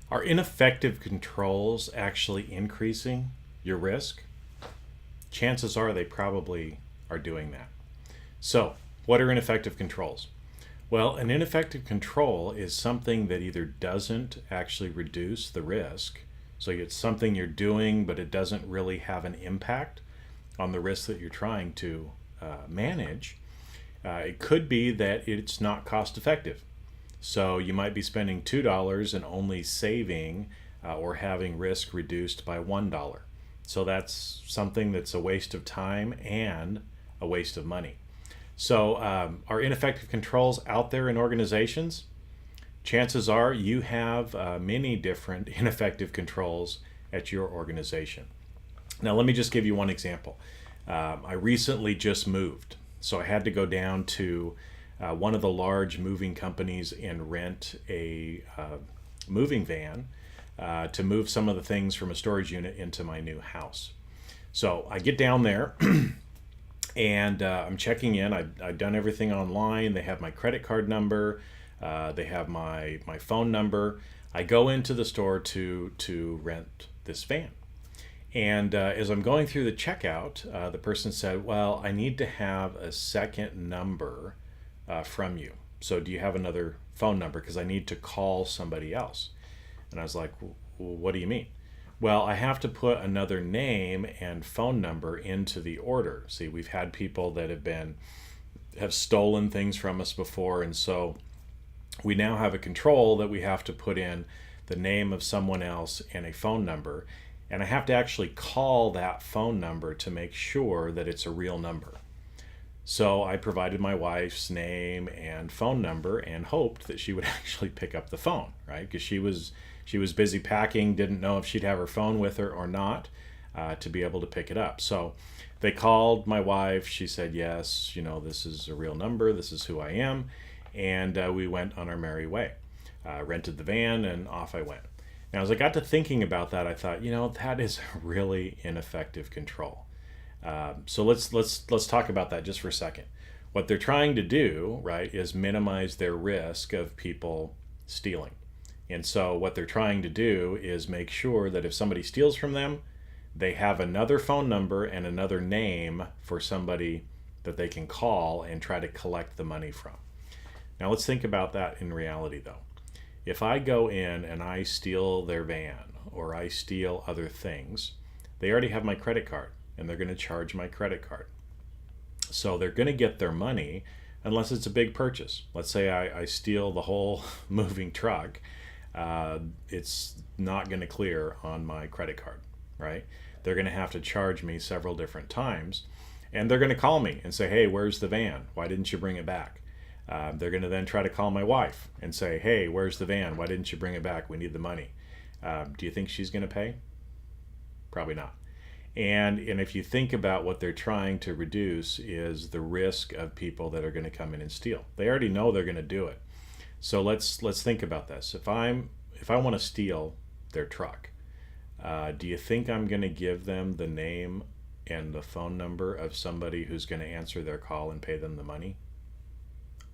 Are ineffective controls actually increasing your risk? Chances are they probably are doing that. So, what are ineffective controls? Well, an ineffective control is something that either doesn't actually reduce the risk, so it's something you're doing, but it doesn't really have an impact on the risk that you're trying to manage. It could be that it's not cost effective. So you might be spending $2 and only saving or having risk reduced by $1. So that's something that's a waste of time and a waste of money. So are ineffective controls out there in organizations? Chances are you have many different ineffective controls at your organization. Now, let me just give you one example. I recently just moved, so I had to go down to one of the large moving companies and rent a moving van to move some of the things from a storage unit into my new house. So I get down there and I'm checking in. I've done everything online. They have my credit card number. They have my phone number. I go into the store to rent this van. And as I'm going through the checkout, the person said, well, I need to have a second number from you. So do you have another phone number? Because I need to call somebody else. And I was like, well, what do you mean? Well, I have to put another name and phone number into the order. See, we've had people that have stolen things from us before, and so we now have a control that we have to put in the name of someone else and a phone number, and I have to actually call that phone number to make sure that it's a real number. So I provided my wife's name and phone number and hoped that she would actually pick up the phone, right? Because she was busy packing, didn't know if she'd have her phone with her or not to be able to pick it up. So they called my wife. She said, yes, this is a real number. This is who I am. And we went on our merry way. Rented the van and off I went. Now, as I got to thinking about that, I thought, that is a really ineffective control. So let's talk about that just for a second. What they're trying to do, right, is minimize their risk of people stealing. And so what they're trying to do is make sure that if somebody steals from them, they have another phone number and another name for somebody that they can call and try to collect the money from. Now let's think about that in reality though. If I go in and I steal their van or I steal other things, they already have my credit card and they're going to charge my credit card. So they're going to get their money unless it's a big purchase. Let's say I steal the whole moving truck. It's not going to clear on my credit card, right? They're going to have to charge me several different times, and they're going to call me and say, hey, where's the van? Why didn't you bring it back? They're going to then try to call my wife and say, hey, where's the van? Why didn't you bring it back? We need the money. Do you think she's going to pay? Probably not. And if you think about what they're trying to reduce is the risk of people that are going to come in and steal. They already know they're going to do it. So let's think about this. If I want to steal their truck, do you think I'm going to give them the name and the phone number of somebody who's going to answer their call and pay them the money?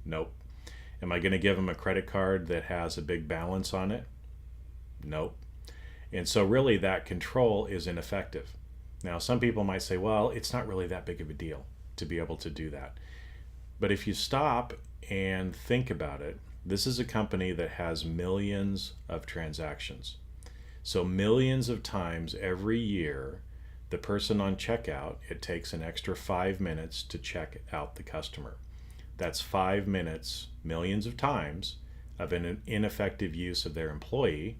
Nope. Am I going to give them a credit card that has a big balance on it? Nope. And so really that control is ineffective. Now, some people might say, well, it's not really that big of a deal to be able to do that. But if you stop and think about it, this is a company that has millions of transactions. So millions of times every year, the person on checkout, it takes an extra 5 minutes to check out the customer. That's 5 minutes, millions of times, of an ineffective use of their employee.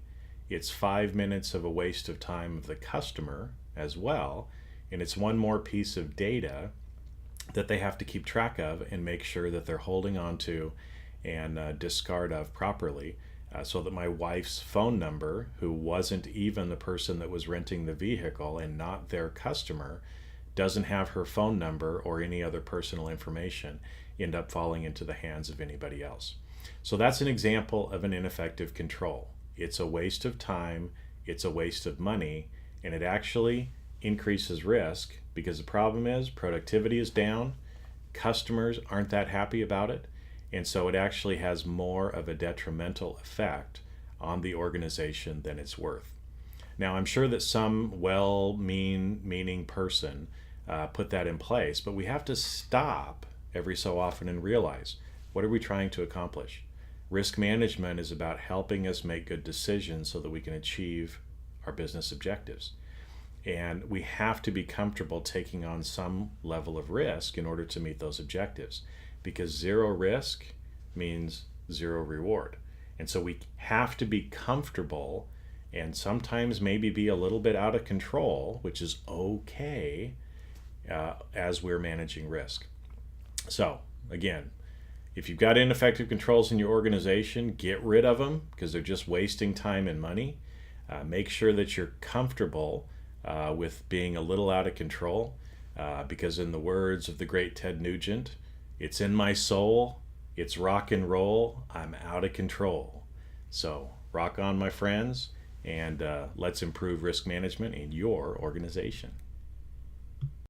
It's 5 minutes of a waste of time of the customer as well, and it's one more piece of data that they have to keep track of and make sure that they're holding on to and discard of properly, so that my wife's phone number, who wasn't even the person that was renting the vehicle and not their customer, doesn't have her phone number or any other personal information end up falling into the hands of anybody else. So that's an example of an ineffective control. It's a waste of time, it's a waste of money, and it actually increases risk because the problem is productivity is down, customers aren't that happy about it, and so it actually has more of a detrimental effect on the organization than it's worth. Now, I'm sure that some well-meaning person put that in place, but we have to stop every so often and realize, what are we trying to accomplish? Risk management is about helping us make good decisions so that we can achieve our business objectives. And we have to be comfortable taking on some level of risk in order to meet those objectives, because zero risk means zero reward. And so we have to be comfortable and sometimes maybe be a little bit out of control, which is okay, as we're managing risk. So again, if you've got ineffective controls in your organization, get rid of them because they're just wasting time and money. Make sure that you're comfortable with being a little out of control, because in the words of the great Ted Nugent, it's in my soul, it's rock and roll, I'm out of control. So rock on, my friends, and let's improve risk management in your organization.